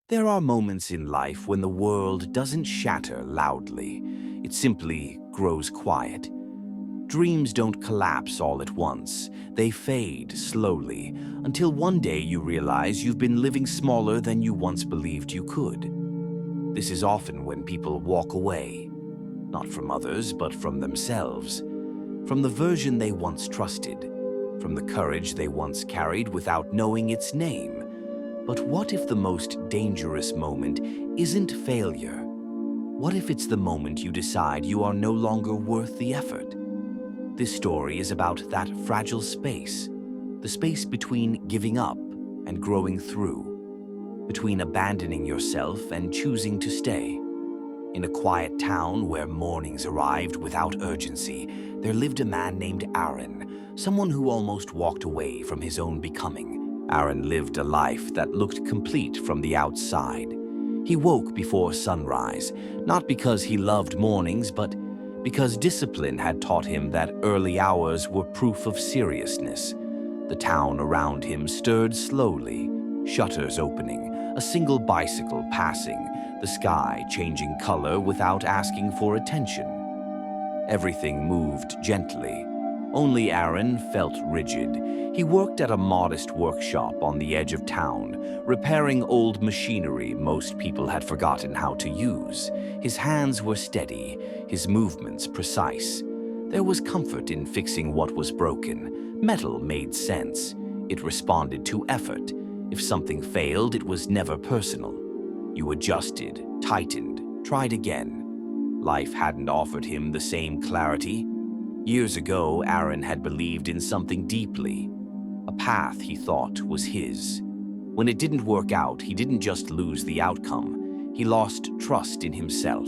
There are moments in life when the world doesn't shatter loudly. It simply grows quiet. Dreams don't collapse all at once. They fade slowly until one day you realize you've been living smaller than you once believed you could. This is often when people walk away, not from others, but from themselves, from the version they once trusted, from the courage they once carried without knowing its name. But what if the most dangerous moment isn't failure? What if it's the moment you decide you are no longer worth the effort? This story is about that fragile space, the space between giving up and growing through, between abandoning yourself and choosing to stay. In a quiet town where mornings arrived without urgency, there lived a man named Aaron, someone who almost walked away from his own becoming. Aaron lived a life that looked complete from the outside. He woke before sunrise, not because he loved mornings, but because discipline had taught him that early hours were proof of seriousness. The town around him stirred slowly, shutters opening, a single bicycle passing, the sky changing color without asking for attention. Everything moved gently. Only Aaron felt rigid. He worked at a modest workshop on the edge of town, repairing old machinery most people had forgotten how to use. His hands were steady, his movements precise. There was comfort in fixing what was broken. Metal made sense. It responded to effort. If something failed, it was never personal. You adjusted, tightened, tried again. Life hadn't offered him the same clarity. Years ago, Aaron had believed in something deeply, a path he thought was his. When it didn't work out, he didn't just lose the outcome, he lost trust in himself.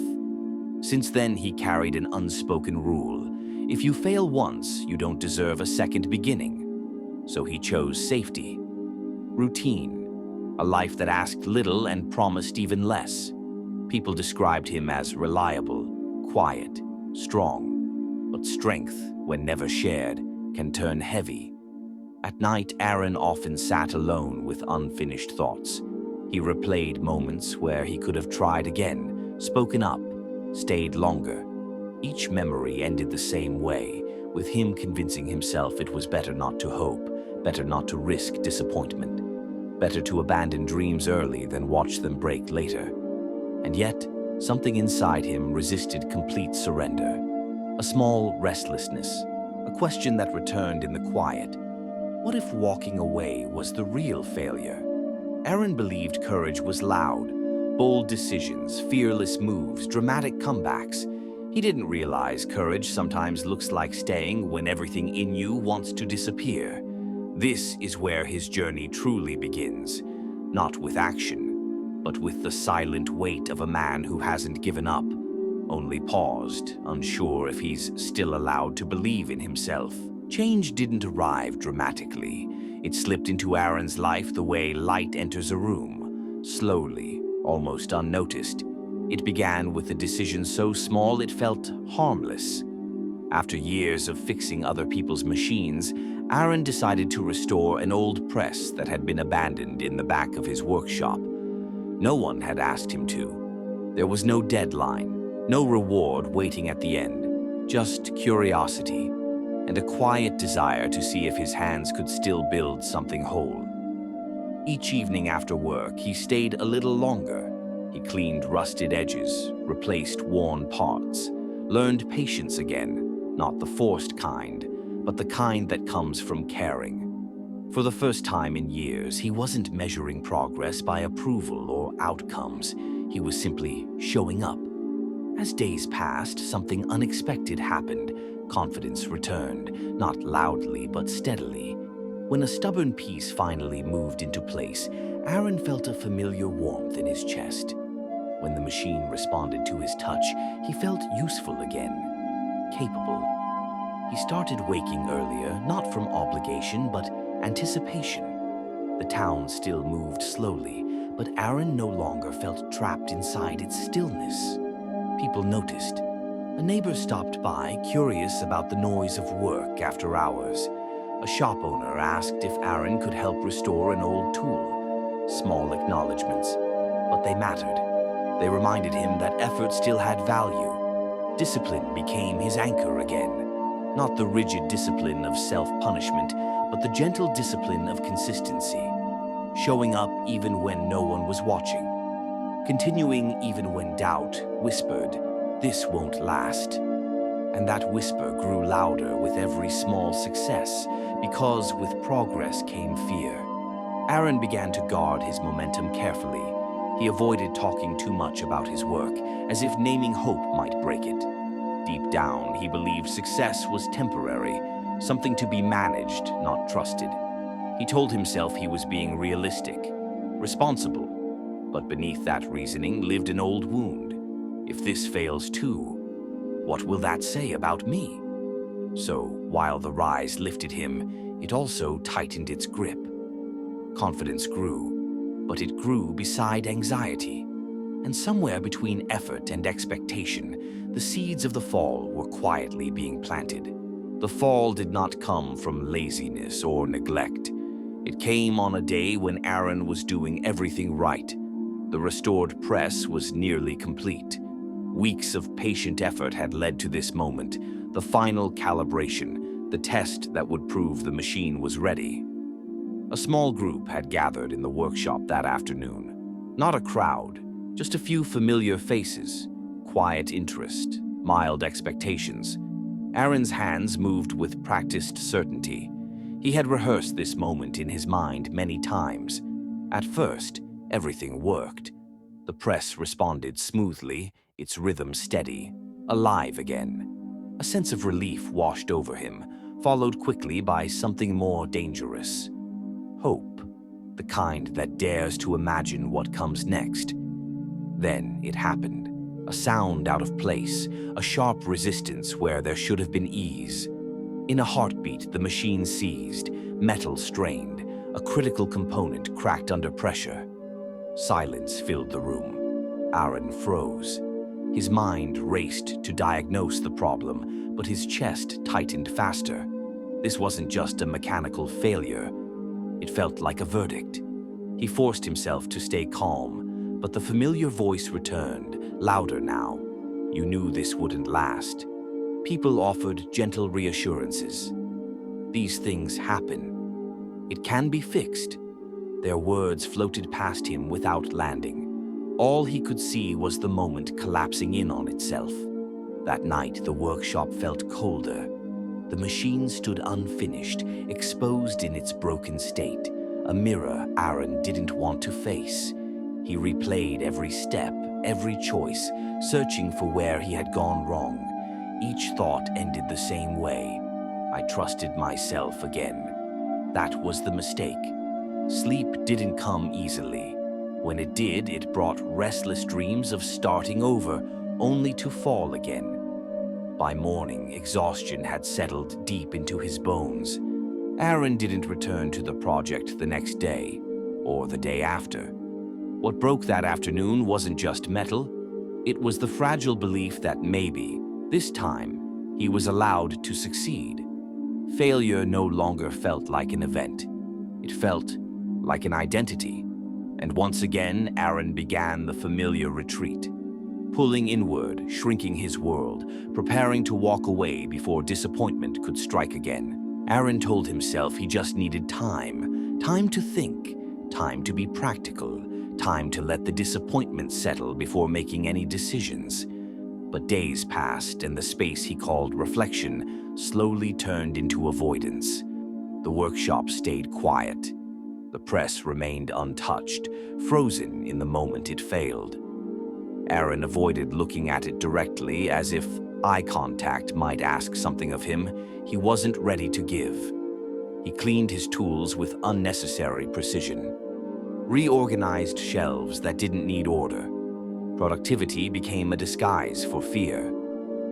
Since then, he carried an unspoken rule. If you fail once, you don't deserve a second beginning. So he chose safety, routine, a life that asked little and promised even less. People described him as reliable, quiet, strong. But strength, when never shared, can turn heavy. At night, Aaron often sat alone with unfinished thoughts. He replayed moments where he could have tried again, spoken up, stayed longer. Each memory ended the same way, with him convincing himself it was better not to hope, better not to risk disappointment, better to abandon dreams early than watch them break later. And yet, something inside him resisted complete surrender. A small restlessness, a question that returned in the quiet. What if walking away was the real failure? Aaron believed courage was loud, bold decisions, fearless moves, dramatic comebacks. He didn't realize courage sometimes looks like staying when everything in you wants to disappear. This is where his journey truly begins, not with action, but with the silent weight of a man who hasn't given up, only paused, unsure if he's still allowed to believe in himself. Change didn't arrive dramatically. It slipped into Aaron's life the way light enters a room, slowly, almost unnoticed. It began with a decision so small it felt harmless. After years of fixing other people's machines, Aaron decided to restore an old press that had been abandoned in the back of his workshop. No one had asked him to. There was no deadline. No reward waiting at the end, just curiosity and a quiet desire to see if his hands could still build something whole. Each evening after work, he stayed a little longer. He cleaned rusted edges, replaced worn parts, learned patience again, not the forced kind, but the kind that comes from caring. For the first time in years, he wasn't measuring progress by approval or outcomes. He was simply showing up. As days passed, something unexpected happened. Confidence returned, not loudly but steadily. When a stubborn piece finally moved into place, Aaron felt a familiar warmth in his chest. When the machine responded to his touch, he felt useful again, capable. He started waking earlier, not from obligation, but anticipation. The town still moved slowly, but Aaron no longer felt trapped inside its stillness. People noticed. A neighbor stopped by, curious about the noise of work after hours. A shop owner asked if Aaron could help restore an old tool. Small acknowledgments, but but they mattered. They reminded him that effort still had value. Discipline became his anchor again. Not the rigid discipline of self-punishment, but the gentle discipline of consistency. Showing up even when no one was watching. Continuing even when doubt whispered, "This won't last." And that whisper grew louder with every small success, because with progress came fear. Aaron began to guard his momentum carefully. He avoided talking too much about his work, as if naming hope might break it. Deep down, he believed success was temporary, something to be managed, not trusted. He told himself he was being realistic, responsible, but beneath that reasoning lived an old wound. If this fails too, what will that say about me? So, while the rise lifted him, it also tightened its grip. Confidence grew, but it grew beside anxiety. And somewhere between effort and expectation, the seeds of the fall were quietly being planted. The fall did not come from laziness or neglect. It came on a day when Aaron was doing everything right. The restored press was nearly complete. Weeks of patient effort had led to this moment, the final calibration, the test that would prove the machine was ready. A small group had gathered in the workshop that afternoon. Not a crowd, just a few familiar faces, quiet interest, mild expectations. Aaron's hands moved with practiced certainty. He had rehearsed this moment in his mind many times. At first, everything worked. The press responded smoothly, its rhythm steady, alive again. A sense of relief washed over him, followed quickly by something more dangerous. Hope, the kind that dares to imagine what comes next. Then it happened. A sound out of place, a sharp resistance where there should have been ease. In a heartbeat, the machine seized, metal strained, a critical component cracked under pressure. Silence filled the room. Aaron froze. His mind raced to diagnose the problem, but his chest tightened faster. This wasn't just a mechanical failure. It felt like a verdict. He forced himself to stay calm, but the familiar voice returned, louder now. You knew this wouldn't last. People offered gentle reassurances. These things happen. It can be fixed. Their words floated past him without landing. All he could see was the moment collapsing in on itself. That night, the workshop felt colder. The machine stood unfinished, exposed in its broken state, a mirror Aaron didn't want to face. He replayed every step, every choice, searching for where he had gone wrong. Each thought ended the same way. I trusted myself again. That was the mistake. Sleep didn't come easily. When it did, it brought restless dreams of starting over, only to fall again. By morning, exhaustion had settled deep into his bones. Aaron didn't return to the project the next day, or the day after. What broke that afternoon wasn't just metal. It was the fragile belief that maybe, this time, he was allowed to succeed. Failure no longer felt like an event. It felt like an identity. And once again, Aaron began the familiar retreat. Pulling inward, shrinking his world, preparing to walk away before disappointment could strike again. Aaron told himself he just needed time. Time to think, time to be practical, time to let the disappointment settle before making any decisions. But days passed, and the space he called reflection slowly turned into avoidance. The workshop stayed quiet. The press remained untouched, frozen in the moment it failed. Aaron avoided looking at it directly, as if eye contact might ask something of him he wasn't ready to give. He cleaned his tools with unnecessary precision. Reorganized shelves that didn't need order. Productivity became a disguise for fear.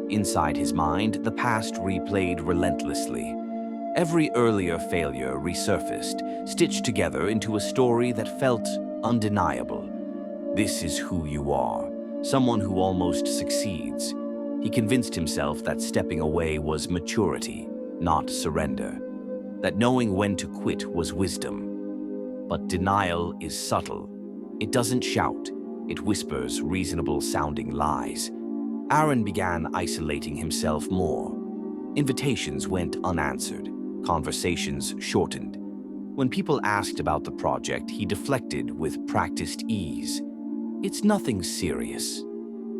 Inside his mind, the past replayed relentlessly. Every earlier failure resurfaced, stitched together into a story that felt undeniable. This is who you are, someone who almost succeeds. He convinced himself that stepping away was maturity, not surrender. That knowing when to quit was wisdom. But denial is subtle. It doesn't shout. It whispers reasonable-sounding lies. Aaron began isolating himself more. Invitations went unanswered. Conversations shortened. When people asked about the project, he deflected with practiced ease. "It's nothing serious.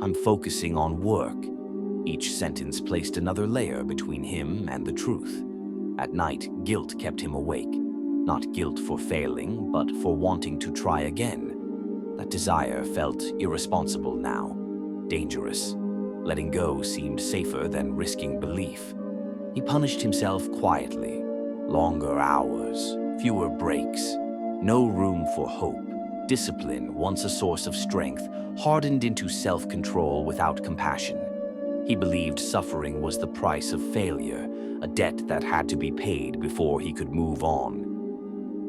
I'm focusing on work." Each sentence placed another layer between him and the truth. At night, guilt kept him awake. Not guilt for failing, but for wanting to try again. That desire felt irresponsible now, dangerous. Letting go seemed safer than risking belief. He punished himself quietly. Longer hours, fewer breaks, no room for hope. Discipline, once a source of strength, hardened into self-control without compassion. He believed suffering was the price of failure, a debt that had to be paid before he could move on.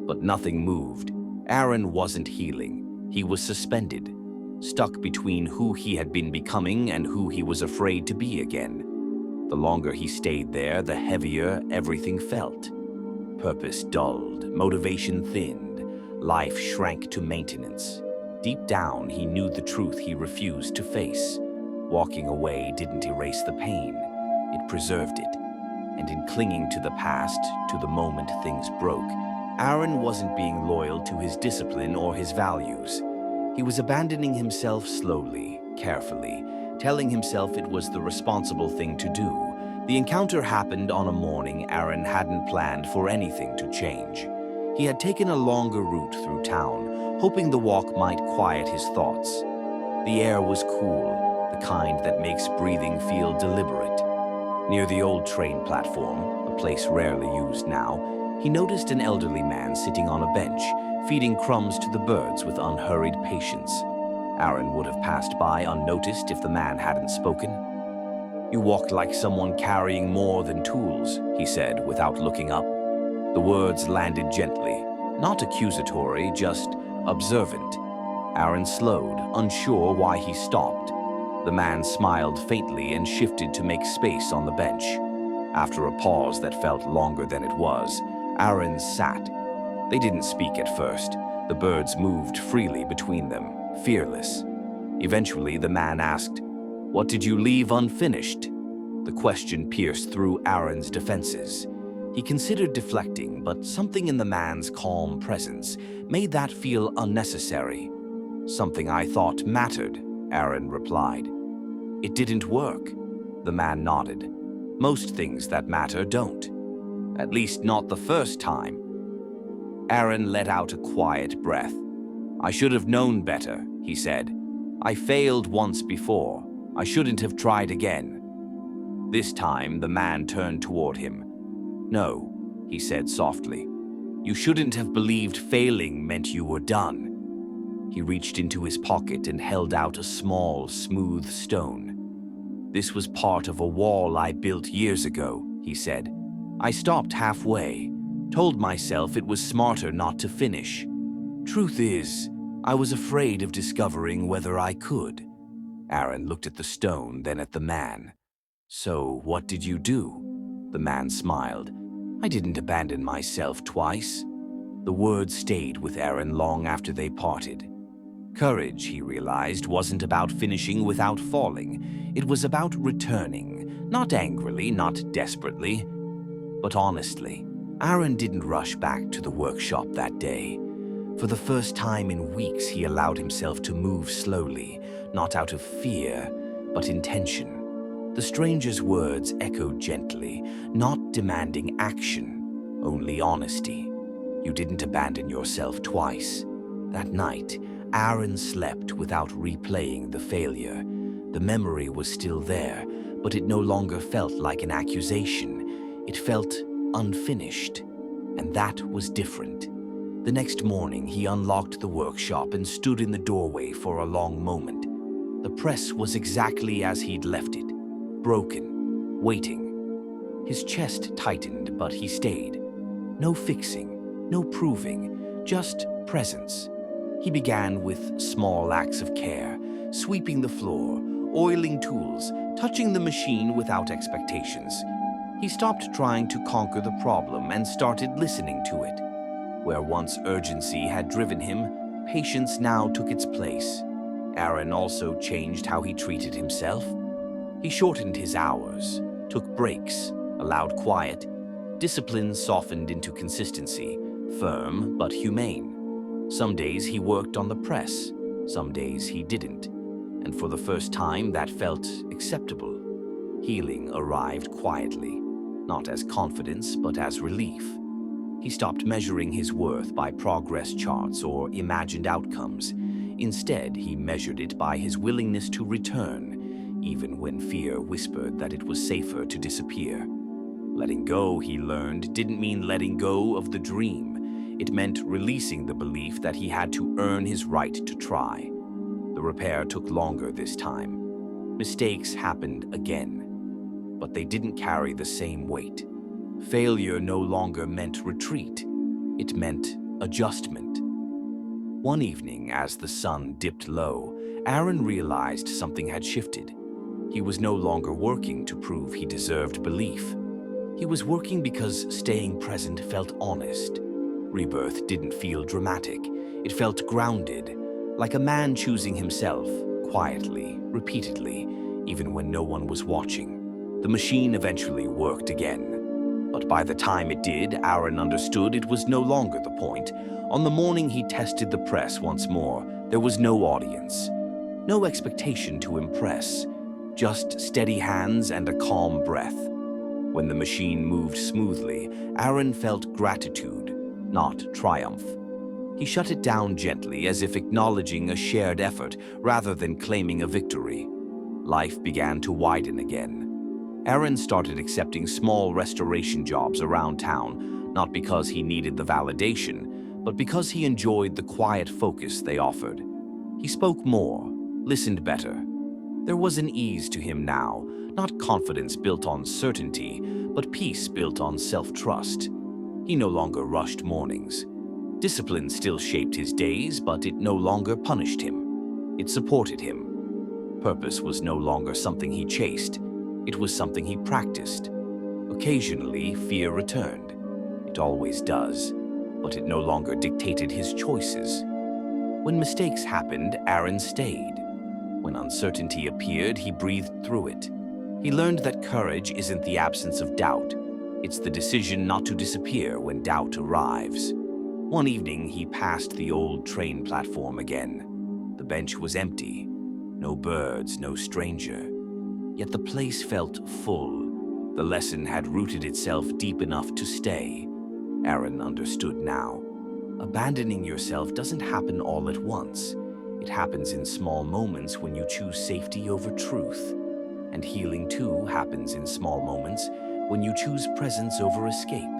But nothing moved. Aaron wasn't healing. He was suspended, stuck between who he had been becoming and who he was afraid to be again. The longer he stayed there, the heavier everything felt. Purpose dulled, motivation thinned, life shrank to maintenance. Deep down, he knew the truth he refused to face. Walking away didn't erase the pain, it preserved it. And in clinging to the past, to the moment things broke, Aaron wasn't being loyal to his discipline or his values. He was abandoning himself slowly, carefully, telling himself it was the responsible thing to do. The encounter happened on a morning Aaron hadn't planned for anything to change. He had taken a longer route through town, hoping the walk might quiet his thoughts. The air was cool, the kind that makes breathing feel deliberate. Near the old train platform, a place rarely used now, he noticed an elderly man sitting on a bench, feeding crumbs to the birds with unhurried patience. Aaron would have passed by unnoticed if the man hadn't spoken. "You walked like someone carrying more than tools," he said without looking up. The words landed gently, not accusatory, just observant. Aaron slowed, unsure why he stopped. The man smiled faintly and shifted to make space on the bench. After a pause that felt longer than it was, Aaron sat. They didn't speak at first. The birds moved freely between them, fearless. Eventually, the man asked, "What did you leave unfinished?" The question pierced through Aaron's defenses. He considered deflecting, but something in the man's calm presence made that feel unnecessary. "Something I thought mattered," Aaron replied. "It didn't work." The man nodded. "Most things that matter don't. At least not the first time." Aaron let out a quiet breath. "I should have known better," he said. "I failed once before. I shouldn't have tried again." This time, the man turned toward him. "No," he said softly. "You shouldn't have believed failing meant you were done." He reached into his pocket and held out a small, smooth stone. "This was part of a wall I built years ago," he said. "I stopped halfway, told myself it was smarter not to finish. Truth is, I was afraid of discovering whether I could." Aaron looked at the stone, then at the man. "So what did you do?" The man smiled. "I didn't abandon myself twice." The words stayed with Aaron long after they parted. Courage, he realized, wasn't about finishing without falling. It was about returning, not angrily, not desperately, but honestly. Aaron didn't rush back to the workshop that day. For the first time in weeks, he allowed himself to move slowly, not out of fear, but intention. The stranger's words echoed gently, not demanding action, only honesty. "You didn't abandon yourself twice." That night, Aaron slept without replaying the failure. The memory was still there, but it no longer felt like an accusation. It felt unfinished, and that was different. The next morning, he unlocked the workshop and stood in the doorway for a long moment. The press was exactly as he'd left it, broken, waiting. His chest tightened, but he stayed. No fixing, no proving, just presence. He began with small acts of care, sweeping the floor, oiling tools, touching the machine without expectations. He stopped trying to conquer the problem and started listening to it. Where once urgency had driven him, patience now took its place. Aaron also changed how he treated himself. He shortened his hours, took breaks, allowed quiet. Discipline softened into consistency, firm but humane. Some days he worked on the press, some days he didn't. And for the first time, that felt acceptable. Healing arrived quietly, not as confidence, but as relief. He stopped measuring his worth by progress charts or imagined outcomes. Instead, he measured it by his willingness to return, even when fear whispered that it was safer to disappear. Letting go, he learned, didn't mean letting go of the dream. It meant releasing the belief that he had to earn his right to try. The repair took longer this time. Mistakes happened again, but they didn't carry the same weight. Failure no longer meant retreat. It meant adjustment. One evening, as the sun dipped low, Aaron realized something had shifted. He was no longer working to prove he deserved belief. He was working because staying present felt honest. Rebirth didn't feel dramatic. It felt grounded, like a man choosing himself, quietly, repeatedly, even when no one was watching. The machine eventually worked again. But by the time it did, Aaron understood it was no longer the point. On the morning he tested the press once more, there was no audience, no expectation to impress, just steady hands and a calm breath. When the machine moved smoothly, Aaron felt gratitude, not triumph. He shut it down gently, as if acknowledging a shared effort rather than claiming a victory. Life began to widen again. Aaron started accepting small restoration jobs around town, not because he needed the validation, but because he enjoyed the quiet focus they offered. He spoke more, listened better. There was an ease to him now, not confidence built on certainty, but peace built on self-trust. He no longer rushed mornings. Discipline still shaped his days, but it no longer punished him. It supported him. Purpose was no longer something he chased. It was something he practiced. Occasionally, fear returned. It always does, but it no longer dictated his choices. When mistakes happened, Aaron stayed. When uncertainty appeared, he breathed through it. He learned that courage isn't the absence of doubt. It's the decision not to disappear when doubt arrives. One evening, he passed the old train platform again. The bench was empty. No birds, no stranger. Yet the place felt full. The lesson had rooted itself deep enough to stay. Aaron understood now. Abandoning yourself doesn't happen all at once. It happens in small moments when you choose safety over truth. And healing, too, happens in small moments when you choose presence over escape.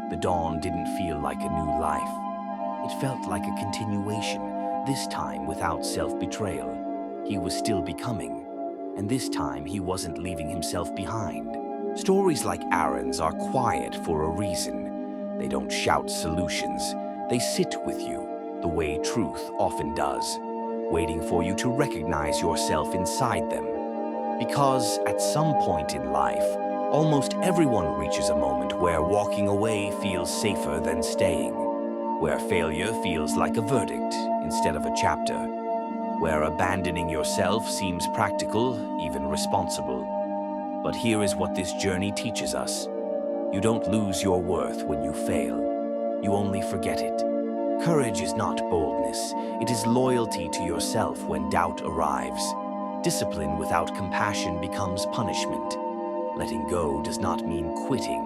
The dawn didn't feel like a new life. It felt like a continuation, this time without self-betrayal. He was still becoming, and this time he wasn't leaving himself behind. Stories like Aaron's are quiet for a reason. They don't shout solutions. They sit with you, the way truth often does, waiting for you to recognize yourself inside them. Because at some point in life, almost everyone reaches a moment where walking away feels safer than staying, where failure feels like a verdict instead of a chapter, where abandoning yourself seems practical, even responsible. But here is what this journey teaches us. You don't lose your worth when you fail. You only forget it. Courage is not boldness. It is loyalty to yourself when doubt arrives. Discipline without compassion becomes punishment. Letting go does not mean quitting.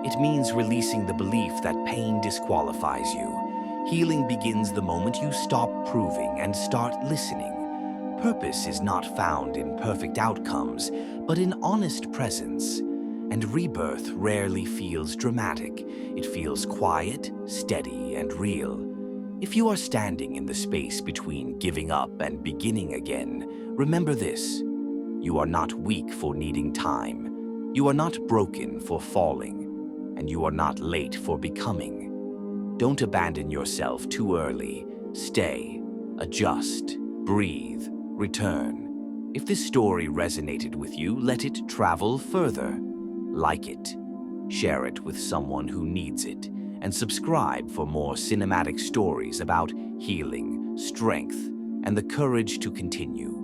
It means releasing the belief that pain disqualifies you. Healing begins the moment you stop proving and start listening. Purpose is not found in perfect outcomes, but in honest presence. And rebirth rarely feels dramatic. It feels quiet, steady, and real. If you are standing in the space between giving up and beginning again, remember this: you are not weak for needing time. You are not broken for falling, and you are not late for becoming. Don't abandon yourself too early. Stay, adjust, breathe, return. If this story resonated with you, let it travel further. Like it, share it with someone who needs it, and subscribe for more cinematic stories about healing, strength, and the courage to continue.